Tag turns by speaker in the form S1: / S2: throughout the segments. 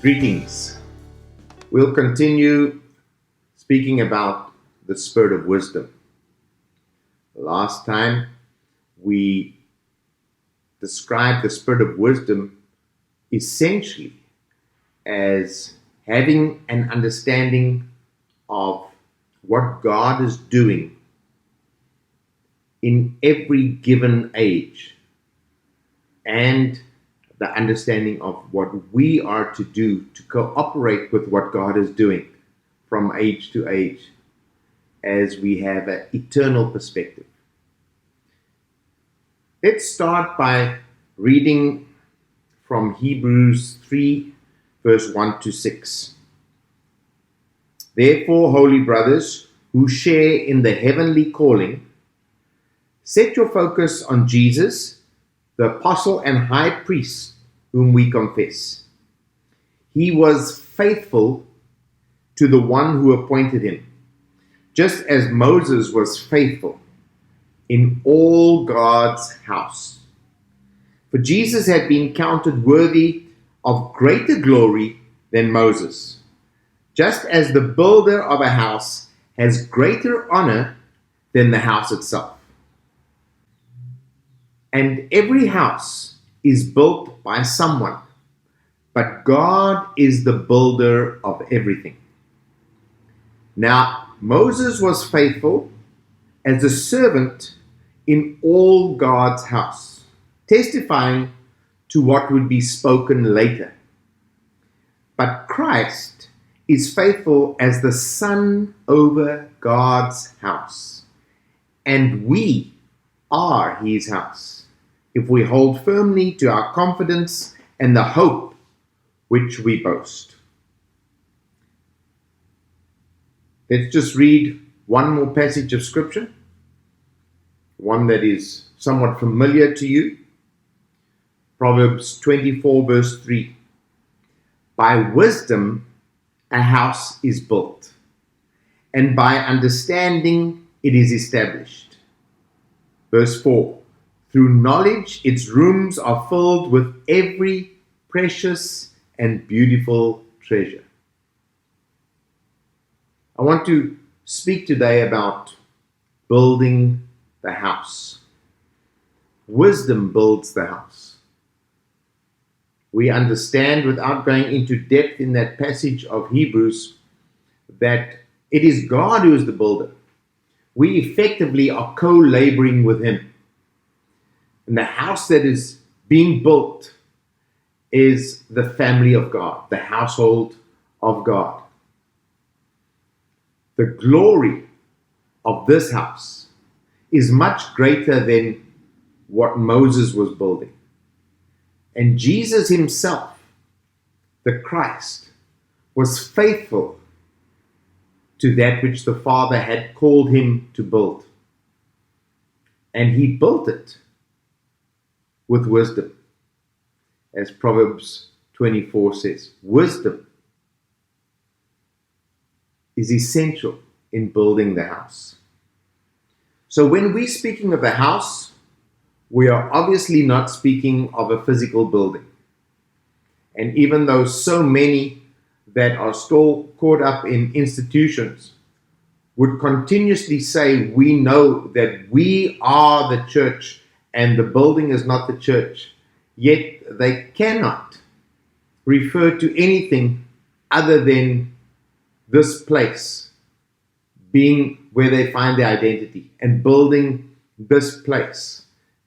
S1: Greetings. We'll continue speaking about the spirit of wisdom. Last time we described the spirit of wisdom essentially as having an understanding of what God is doing in every given age and the understanding of what we are to do to cooperate with what God is doing from age to age as we have an eternal perspective. Let's start by reading from Hebrews 3, verse 1 to 6. Therefore, holy brothers who share in the heavenly calling, set your focus on Jesus, the apostle and high priest whom we confess. He was faithful to the one who appointed him, just as Moses was faithful in all God's house. For Jesus had been counted worthy of greater glory than Moses, just as the builder of a house has greater honor than the house itself. And every house is built by someone, but God is the builder of everything. Now, Moses was faithful as a servant in all God's house, testifying to what would be spoken later. But Christ is faithful as the son over God's house, and we are his house, if we hold firmly to our confidence and the hope which we boast. Let's just read one more passage of scripture, one that is somewhat familiar to you. Proverbs 24, verse 3. By wisdom a house is built, and by understanding it is established. Verse 4. Through knowledge its rooms are filled with every precious and beautiful treasure. I want to speak today about building the house. Wisdom builds the house. We understand, without going into depth in that passage of Hebrews, that it is God who is the builder. We effectively are co-laboring with him. And the house that is being built is the family of God, the household of God. The glory of this house is much greater than what Moses was building. And Jesus himself, the Christ, was faithful to that which the Father had called him to build. And he built it with wisdom. As Proverbs 24 says, wisdom is essential in building the house. So when we're speaking of a house, we are obviously not speaking of a physical building. And even though so many that are still caught up in institutions would continuously say, we know that we are the church and the building is not the church, yet they cannot refer to anything other than this place being where they find their identity, and building this place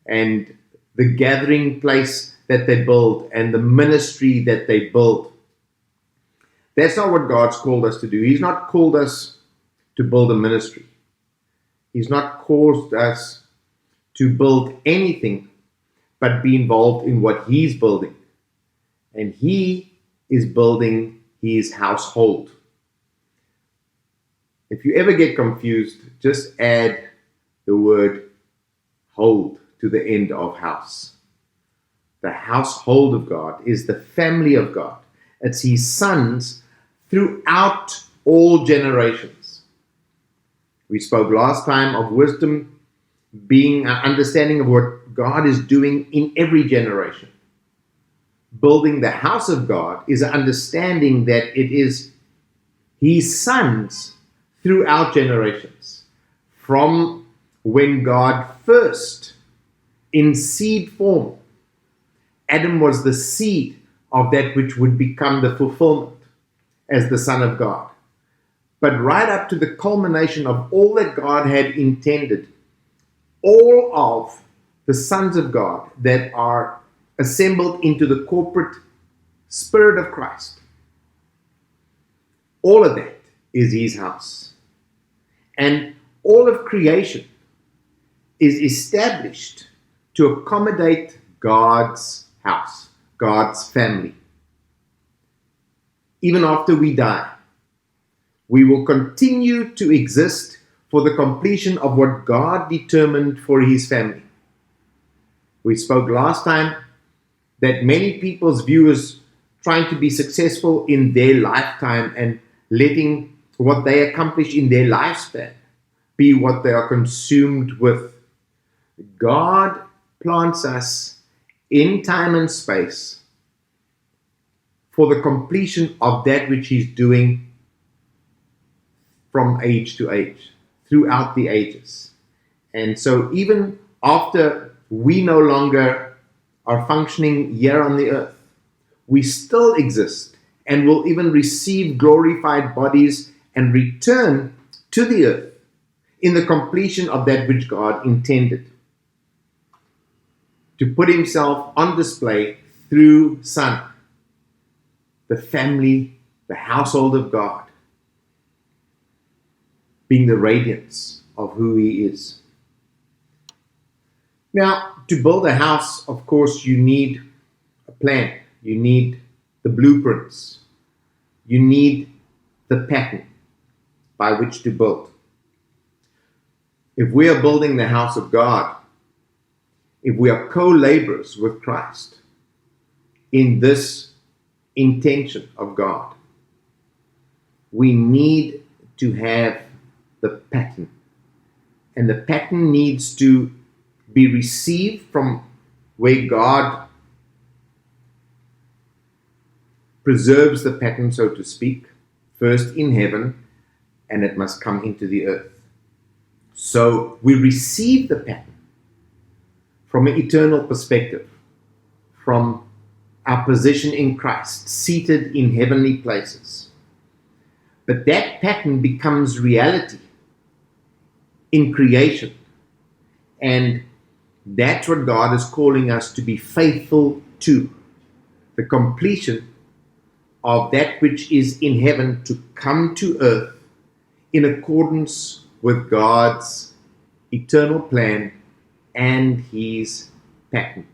S1: and the gathering place that they build and the ministry that they build. That's not what God's called us to do. He's not called us to build a ministry. He's not called us to build anything but be involved in what he's building. And he is building his household. If you ever get confused, just add the word hold to the end of house. The household of God is the family of God. It's his sons throughout all generations. We spoke last time of wisdom being an understanding of what God is doing in every generation. building the house of God is an understanding that it is his sons throughout generations. From when God first, in seed form, Adam was the seed of that which would become the fulfillment as the Son of God. But right up to the culmination of all that God had intended, all of the sons of God that are assembled into the corporate spirit of Christ, all of that is his house. And all of creation is established to accommodate God's house, God's family. Even after we die, we will continue to exist for the completion of what God determined for his family. We spoke last time that many people's view is trying to be successful in their lifetime and letting what they accomplish in their lifespan be what they are consumed with. God plants us in time and space for the completion of that which he's doing from age to age, throughout the ages. And so even after we no longer are functioning here on the earth, we still exist and will even receive glorified bodies and return to the earth in the completion of that which God intended, to put himself on display through Son, the family, the household of God, being the radiance of who he is. Now, to build a house, of course, you need a plan. You need the blueprints. You need the pattern by which to build. If we are building the house of God, if we are co-laborers with Christ in this intention of God, we need to have the pattern. And the pattern needs to be received from where God preserves the pattern, so to speak, first in heaven, and it must come into the earth. So we receive the pattern from an eternal perspective, from our position in Christ, seated in heavenly places. But that pattern becomes reality in creation. And that's what God is calling us to be faithful to. The completion of that which is in heaven to come to earth in accordance with God's eternal plan and his pattern.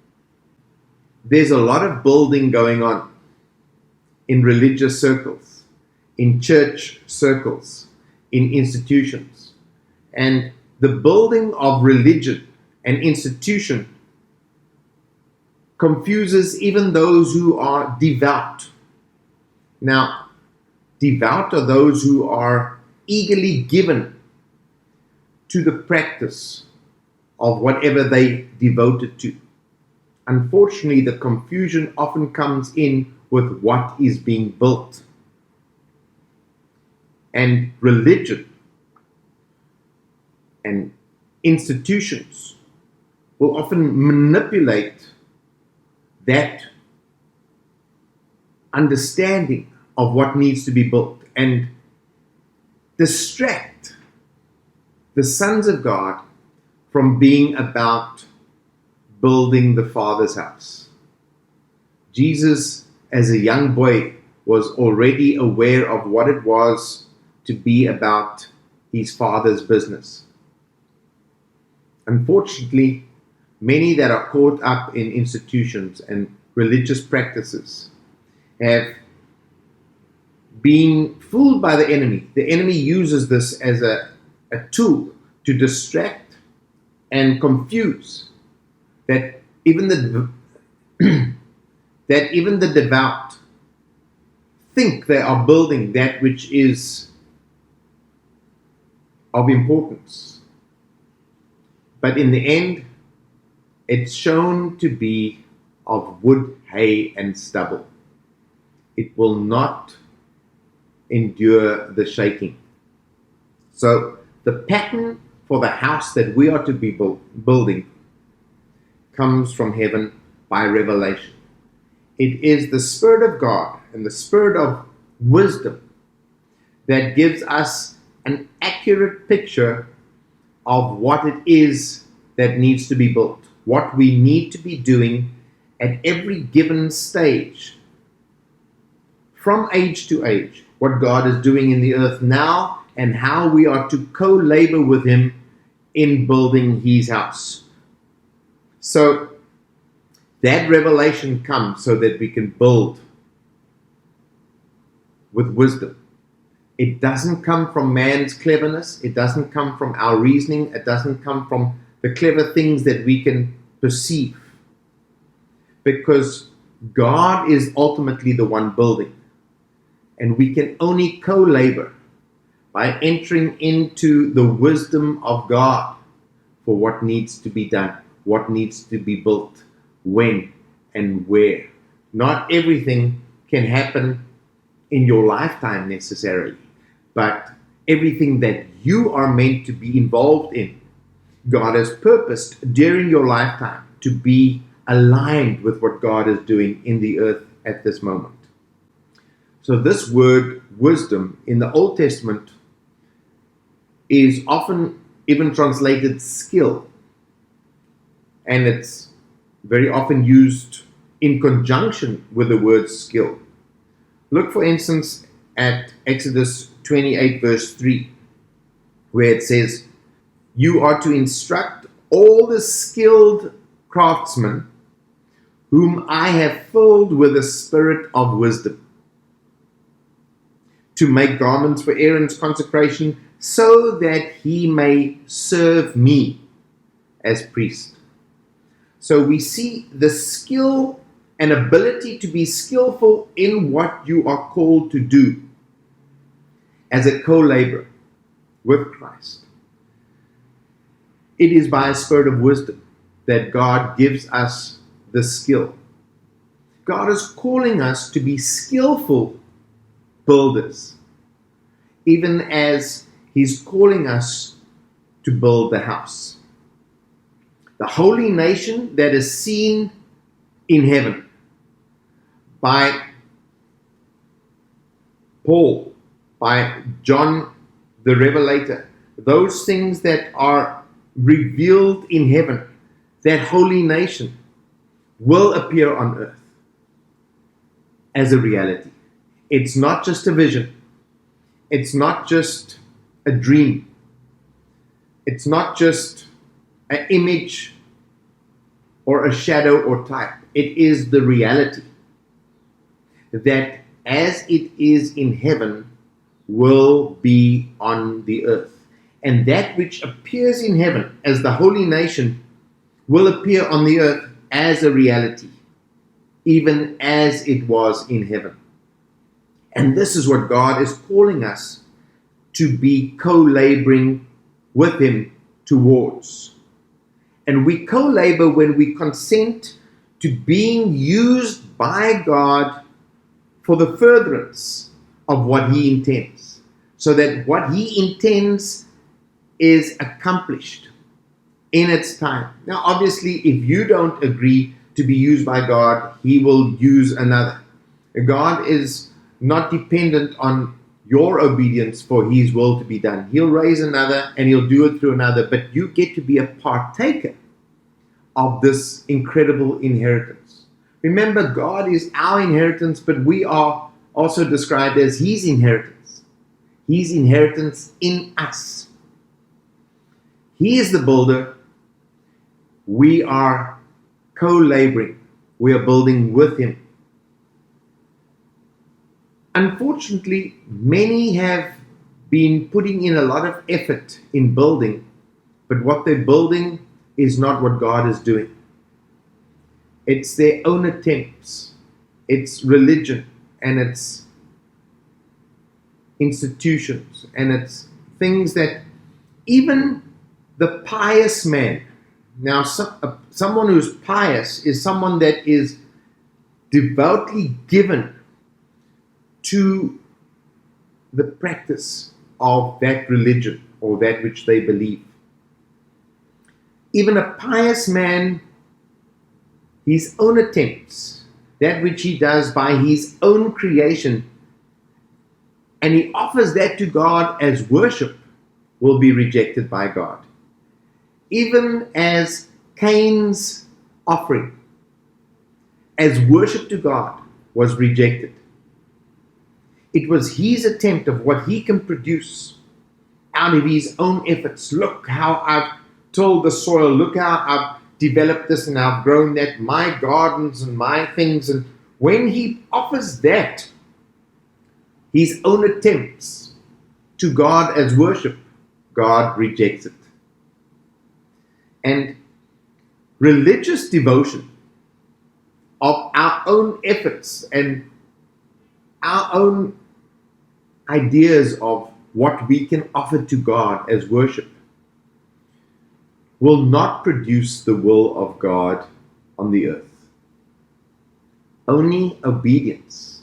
S1: There's a lot of building going on in religious circles, in church circles, in institutions. And the building of religion and institution confuses even those who are devout. Now, devout are those who are eagerly given to the practice of whatever they devoted to. Unfortunately, the confusion often comes in with what is being built. And religion and institutions will often manipulate that understanding of what needs to be built and distract the sons of God from being about building the Father's house. Jesus, as a young boy, was already aware of what it was to be about his Father's business. Unfortunately, many that are caught up in institutions and religious practices have been fooled by the enemy. The enemy uses this as a tool to distract and confuse that even the devout think they are building that which is of importance. But in the end, it's shown to be of wood, hay, and stubble. It will not endure the shaking. So the pattern for the house that we are to be building comes from heaven by revelation. It is the Spirit of God and the Spirit of wisdom that gives us an accurate picture of what it is that needs to be built, what we need to be doing at every given stage, from age to age, what God is doing in the earth now and how we are to co-labor with Him in building His house. So that revelation comes so that we can build with wisdom. It doesn't come from man's cleverness. It doesn't come from our reasoning. It doesn't come from the clever things that we can perceive. Because God is ultimately the one building. And we can only co-labor by entering into the wisdom of God for what needs to be done, what needs to be built, when and where. Not everything can happen in your lifetime necessarily, but everything that you are meant to be involved in, God has purposed during your lifetime to be aligned with what God is doing in the earth at this moment. So this word wisdom in the Old Testament is often even translated skill, and it's very often used in conjunction with the word skill. Look, for instance, at Exodus 28 verse 3, where it says, "You are to instruct all the skilled craftsmen whom I have filled with the spirit of wisdom, to make garments for Aaron's consecration, so that he may serve me as priest." So we see the skill and ability to be skillful in what you are called to do as a co-laborer with Christ. It is by a spirit of wisdom that God gives us the skill. God is calling us to be skillful builders, even as He's calling us to build the house. The holy nation that is seen in heaven by Paul, by John the Revelator, those things that are revealed in heaven, that holy nation will appear on earth as a reality. It's not just a vision. It's not just a dream. It's not just an image or a shadow or type. It is the reality that as it is in heaven will be on the earth. And that which appears in heaven as the holy nation will appear on the earth as a reality, even as it was in heaven. And this is what God is calling us to be co-laboring with Him towards. And we co-labor when we consent to being used by God for the furtherance of what He intends, so that what He intends is accomplished in its time. Now, obviously, if you don't agree to be used by God, He will use another. God is not dependent on your obedience for His will to be done. He'll raise another and He'll do it through another, but you get to be a partaker of this incredible inheritance. Remember, God is our inheritance, but we are also described as His inheritance. His inheritance in us. He is the builder. We are co-laboring. We are building with Him. Unfortunately, many have been putting in a lot of effort in building, but what they're building is not what God is doing. It's their own attempts. It's religion, and it's institutions, and it's things that even the pious man Now, someone who's pious is someone that is devoutly given to the practice of that religion or that which they believe. Even a pious man, his own attempts, that which he does by his own creation, and he offers that to God as worship, will be rejected by God. Even as Cain's offering as worship to God was rejected. It was his attempt of what he can produce out of his own efforts. Look how I've tilled the soil. Look how I've developed this and I've grown that. My gardens and my things. And when he offers that, his own attempts to God as worship, God rejects it. And religious devotion of our own efforts and our own ideas of what we can offer to God as worship will not produce the will of God on the earth. Only obedience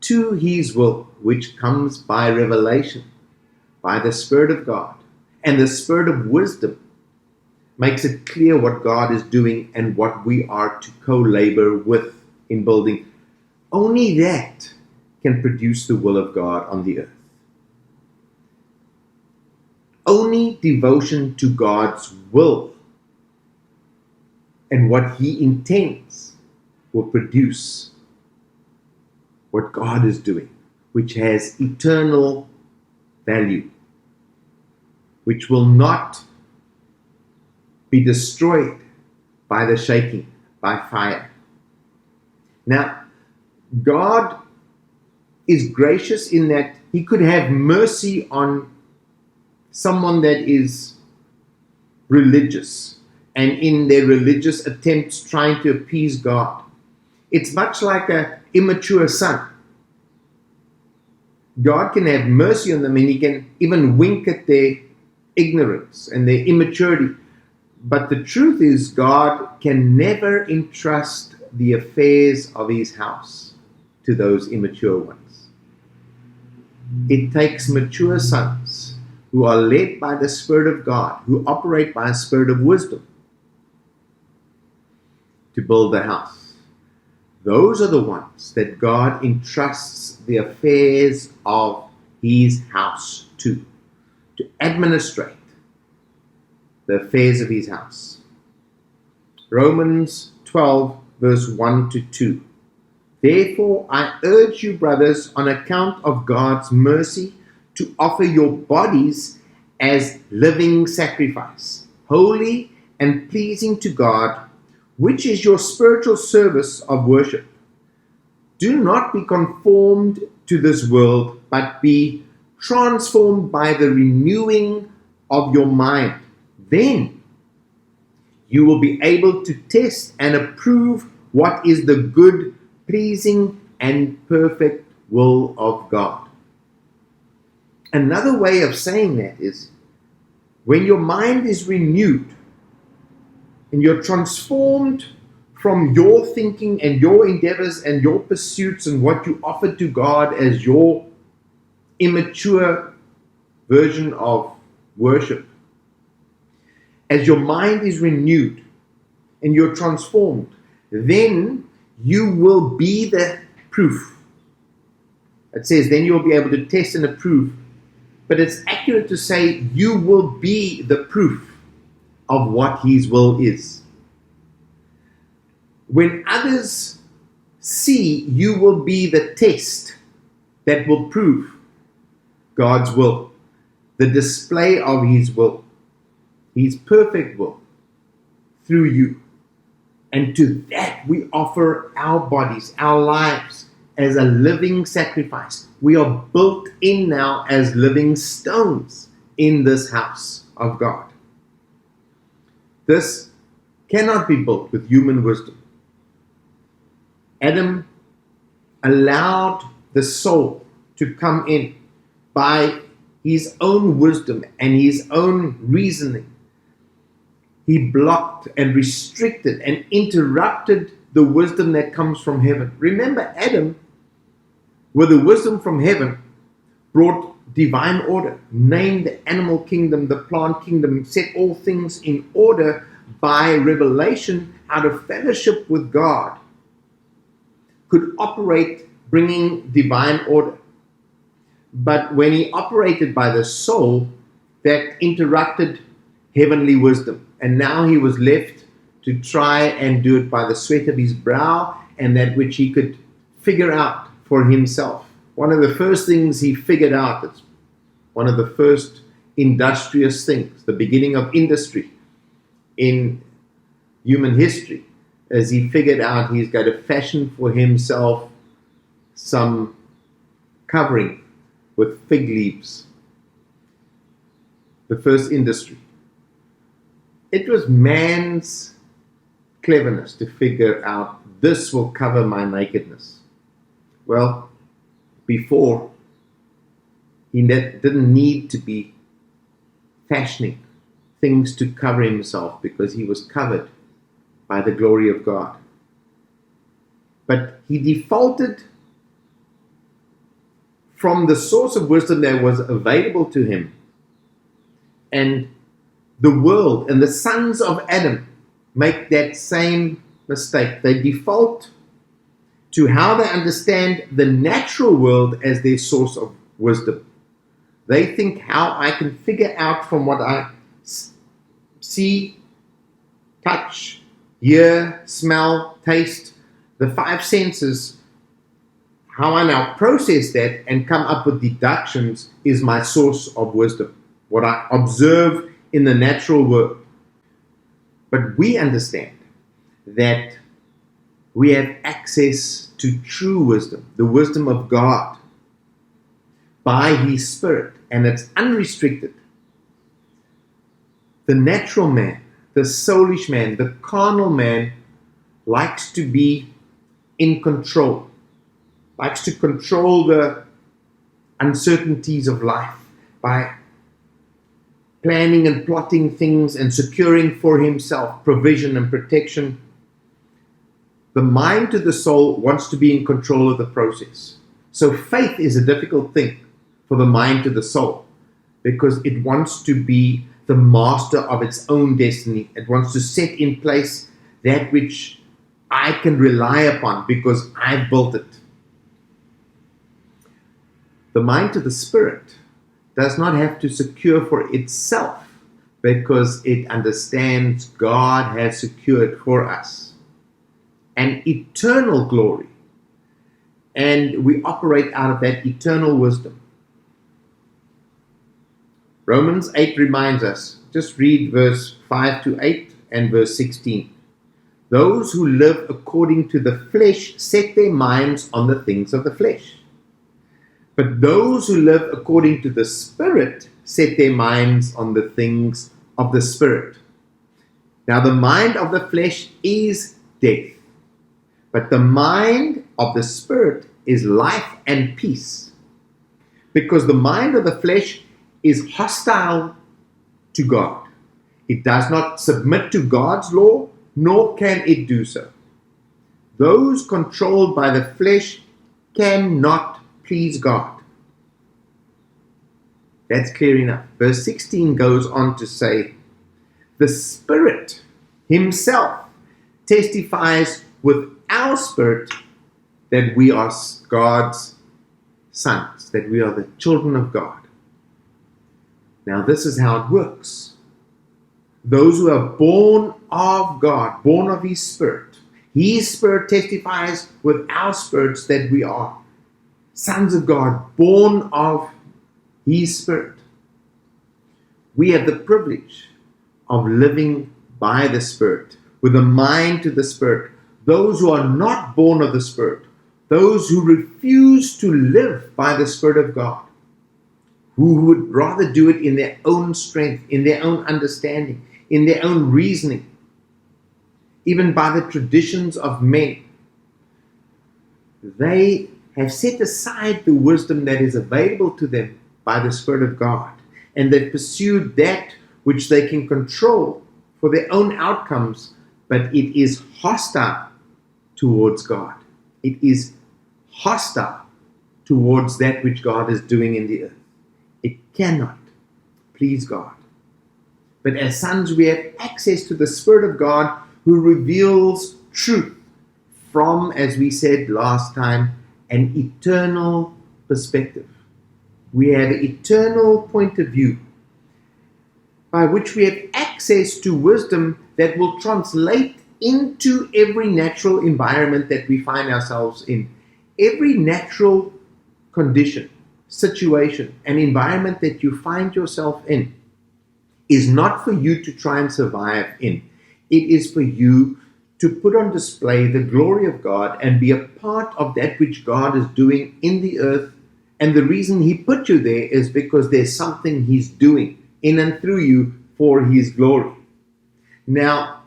S1: to his will, which comes by revelation, by the Spirit of God, and the Spirit of wisdom, makes it clear what God is doing and what we are to co-labor with in building. Only that can produce the will of God on the earth. Only devotion to God's will and what he intends will produce what God is doing, which has eternal value, which will not be destroyed by the shaking, by fire. Now, God is gracious in that he could have mercy on someone that is religious and in their religious attempts trying to appease God. It's much like an immature son. God can have mercy on them and he can even wink at their ignorance and their immaturity. But the truth is, God can never entrust the affairs of his house to those immature ones. It takes mature sons who are led by the Spirit of God, who operate by a spirit of wisdom, to build the house. Those are the ones that God entrusts the affairs of his house to administrate the affairs of his house. Romans 12, verse 1 to 2. Therefore, I urge you, brothers, on account of God's mercy, to offer your bodies as living sacrifice, holy and pleasing to God, which is your spiritual service of worship. Do not be conformed to this world, but be transformed by the renewing of your mind. Then you will be able to test and approve what is the good, pleasing, and perfect will of God. Another way of saying that is when your mind is renewed and you're transformed from your thinking and your endeavors and your pursuits and what you offer to God as your immature version of worship. As your mind is renewed and you're transformed, then you will be the proof. It says, then you'll be able to test and approve. But it's accurate to say you will be the proof of what his will is. When others see, you will be the test that will prove God's will, the display of his will, his perfect will through you. And to that we offer our bodies, our lives as a living sacrifice. We are built in now as living stones in this house of God. This cannot be built with human wisdom. Adam allowed the soul to come in by his own wisdom and his own reasoning he blocked and restricted and interrupted the wisdom that comes from heaven. Remember, Adam, with the wisdom from heaven, brought divine order, named the animal kingdom, the plant kingdom, set all things in order by revelation out of fellowship with God, could operate bringing divine order. But when he operated by the soul, that interrupted heavenly wisdom. And now he was left to try and do it by the sweat of his brow and that which he could figure out for himself. One of the first things he figured out, it's one of the first industrious things, the beginning of industry in human history, as he figured out he's going to fashion for himself some covering with fig leaves. The first industry. It was man's cleverness to figure out this will cover my nakedness. Well, before, he didn't need to be fashioning things to cover himself because he was covered by the glory of God. But he defaulted from the source of wisdom that was available to him, and the world and the sons of Adam make that same mistake. They default to how they understand the natural world as their source of wisdom. They think how I can figure out from what I see, touch, hear, smell, taste, the five senses, how I now process that and come up with deductions is my source of wisdom. What I observe in the natural world. But we understand that we have access to true wisdom, the wisdom of God, by His Spirit, and it's unrestricted. The natural man, the soulish man, the carnal man likes to be in control, likes to control the uncertainties of life by planning and plotting things and securing for himself provision and protection. The mind to the soul wants to be in control of the process. So faith is a difficult thing for the mind to the soul because it wants to be the master of its own destiny. It wants to set in place that which I can rely upon because I've built it. The mind to the spirit does not have to secure for itself because it understands God has secured for us an eternal glory, and we operate out of that eternal wisdom. Romans 8 reminds us, just read verse 5 to 8 and verse 16. Those who live according to the flesh set their minds on the things of the flesh. But those who live according to the Spirit set their minds on the things of the Spirit. Now the mind of the flesh is death, but the mind of the Spirit is life and peace. Because the mind of the flesh is hostile to God. It does not submit to God's law, nor can it do so. Those controlled by the flesh cannot please God. That's clear enough. Verse 16 goes on to say, the Spirit Himself testifies with our spirit that we are God's sons, that we are the children of God. Now this is how it works. Those who are born of God, born of His Spirit, His Spirit testifies with our spirits that we are sons of God, born of His Spirit. We have the privilege of living by the Spirit, with a mind to the Spirit. Those who are not born of the Spirit, those who refuse to live by the Spirit of God, who would rather do it in their own strength, in their own understanding, in their own reasoning, even by the traditions of men, they have set aside the wisdom that is available to them by the Spirit of God, and they've pursued that which they can control for their own outcomes, but it is hostile towards God. It is hostile towards that which God is doing in the earth. It cannot please God. But as sons, we have access to the Spirit of God who reveals truth from, as we said last time, an eternal perspective. We have an eternal point of view by which we have access to wisdom that will translate into every natural environment that we find ourselves in. Every natural condition, situation, and environment that you find yourself in is not for you to try and survive in. It is for you to put on display the glory of God and be a part of that which God is doing in the earth. And the reason He put you there is because there's something He's doing in and through you for His glory. Now,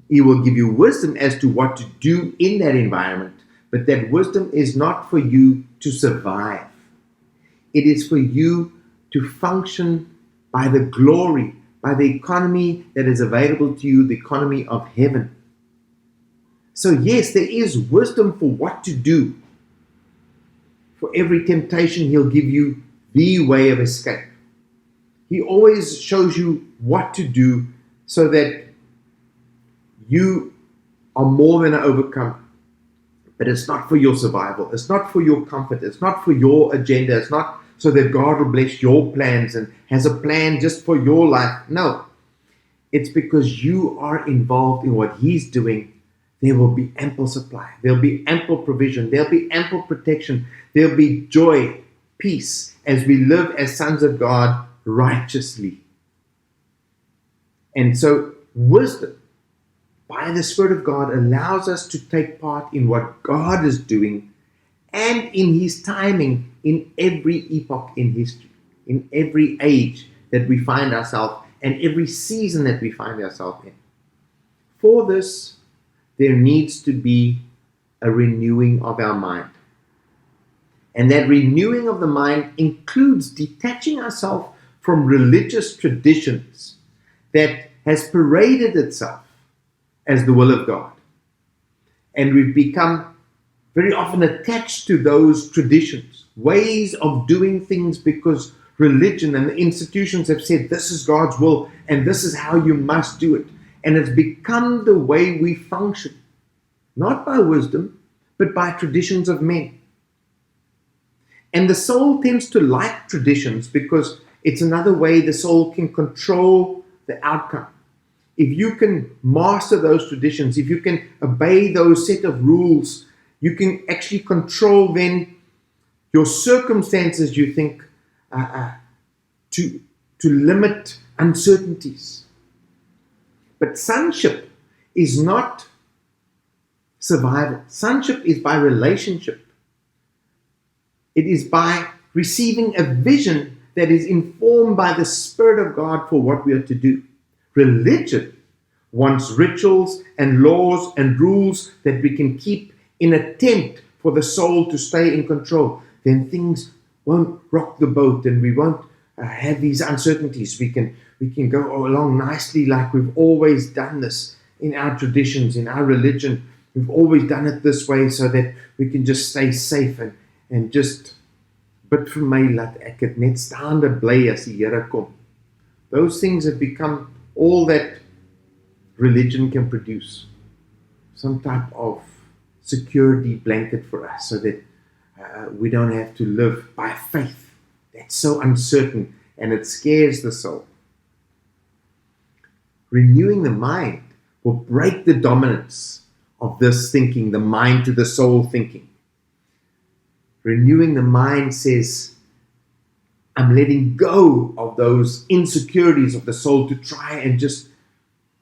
S1: He will give you wisdom as to what to do in that environment, but that wisdom is not for you to survive. It is for you to function by the glory, by the economy that is available to you, the economy of heaven. So yes, there is wisdom for what to do. For every temptation, He'll give you the way of escape. He always shows you what to do so that you are more than an overcomer. But it's not for your survival. It's not for your comfort. It's not for your agenda. It's not so that God will bless your plans and has a plan just for your life. No. It's because you are involved in what He's doing. There will be ample supply. There'll be ample provision. There'll be ample protection. There'll be joy, peace, as we live as sons of God righteously. And so wisdom by the Spirit of God allows us to take part in what God is doing and in His timing in every epoch in history, in every age that we find ourselves and every season that we find ourselves in. For this, there needs to be a renewing of our mind. And that renewing of the mind includes detaching ourselves from religious traditions that has paraded itself as the will of God. And we've become very often attached to those traditions, ways of doing things because religion and the institutions have said this is God's will and this is how you must do it. And it's become the way we function, not by wisdom, but by traditions of men. And the soul tends to like traditions because it's another way the soul can control the outcome. If you can master those traditions, if you can obey those set of rules, you can actually control then your circumstances, you think, to limit uncertainties. But sonship is not survival. Sonship is by relationship. It is by receiving a vision that is informed by the Spirit of God for what we are to do. Religion wants rituals and laws and rules that we can keep in attempt for the soul to stay in control. Then things won't rock the boat and we won't have these uncertainties. We can go along nicely like we've always done this in our traditions, in our religion. We've always done it this way so that we can just stay safe and just bid vir my laat ek het net staande bly as die Here kom. Those things have become all that religion can produce. Some type of security blanket for us so that we don't have to live by faith. That's so uncertain and it scares the soul. Renewing the mind will break the dominance of this thinking, the mind to the soul thinking. Renewing the mind says, I'm letting go of those insecurities of the soul to try and just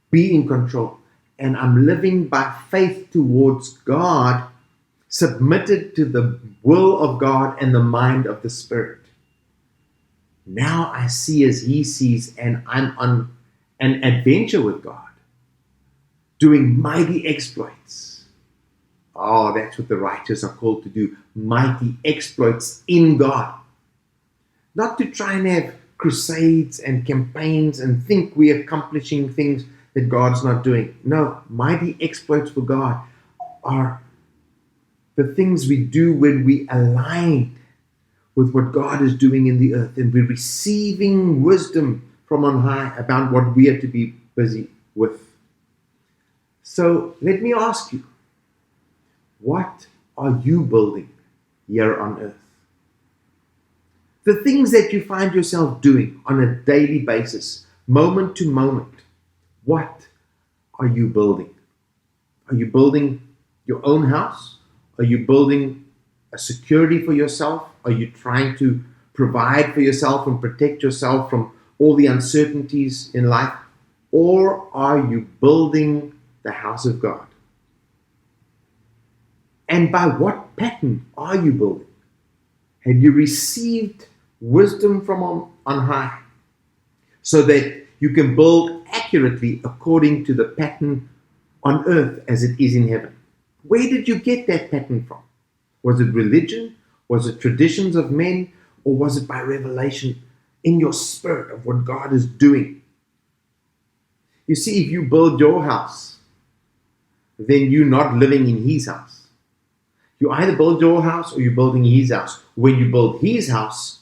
S1: be in control. And I'm living by faith towards God, submitted to the will of God and the mind of the Spirit. Now I see as He sees, and I'm on an adventure with God, doing mighty exploits. Oh, that's what the righteous are called to do, mighty exploits in God. Not to try and have crusades and campaigns and think we're accomplishing things. that God's not doing. No, mighty exploits for God are the things we do when we align with what God is doing in the earth, and we're receiving wisdom from on high about what we are to be busy with. So let me ask you, what are you building here on earth? The things that you find yourself doing on a daily basis, moment to moment, what are you building? Are you building your own house? Are you building a security for yourself? Are you trying to provide for yourself and protect yourself from all the uncertainties in life? Or are you building the house of God? And by what pattern are you building? Have you received wisdom from on high so that you can build accurately according to the pattern on earth as it is in heaven? Where did you get that pattern from? Was it religion? Was it traditions of men? Or was it by revelation in your spirit of what God is doing? You see, if you build your house, then you're not living in His house. You either build your house or you're building His house. When you build His house,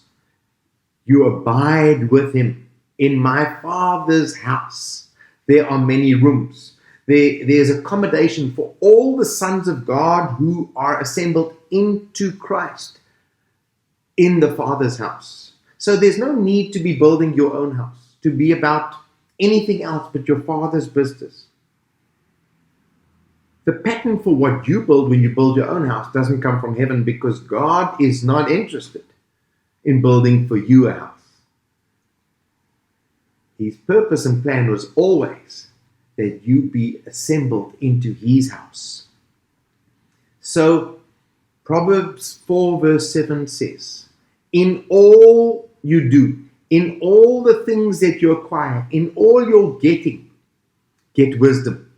S1: you abide with Him. In my Father's house, there are many rooms. There's accommodation for all the sons of God who are assembled into Christ in the Father's house. So there's no need to be building your own house, to be about anything else but your Father's business. The pattern for what you build when you build your own house doesn't come from heaven, because God is not interested in building for you a house. His purpose and plan was always that you be assembled into His house. So Proverbs 4 verse 7 says, in all you do, in all the things that you acquire, in all your getting, get wisdom.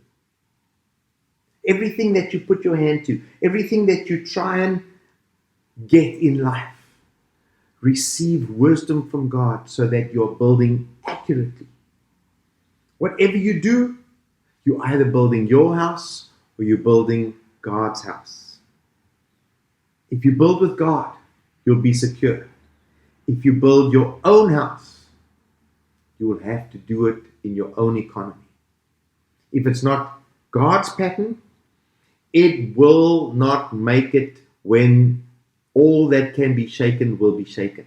S1: Everything that you put your hand to, everything that you try and get in life, receive wisdom from God so that you're building accurately. Whatever you do, you're either building your house or you're building God's house. If you build with God, you'll be secure. If you build your own house, you will have to do it in your own economy. If it's not God's pattern, it will not make it when all that can be shaken will be shaken.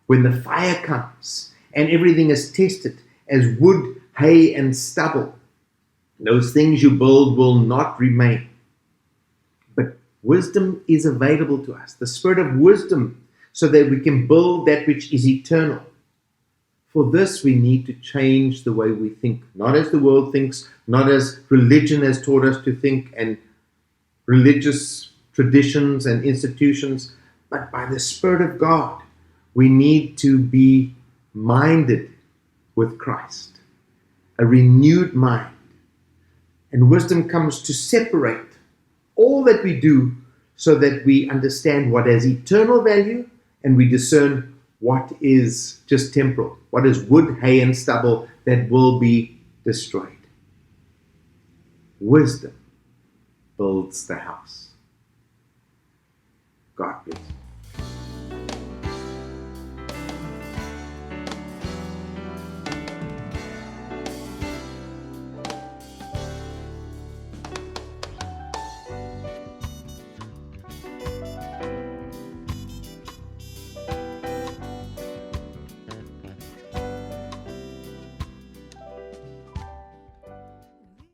S1: When the fire comes and everything is tested as wood, hay, and stubble, those things you build will not remain. But wisdom is available to us, the spirit of wisdom, so that we can build that which is eternal. For this, we need to change the way we think, not as the world thinks, not as religion has taught us to think, and religious traditions and institutions, but by the Spirit of God. We need to be minded with Christ, a renewed mind. And wisdom comes to separate all that we do so that we understand what has eternal value and we discern what is just temporal, what is wood, hay, and stubble that will be destroyed. Wisdom builds the house. God bless.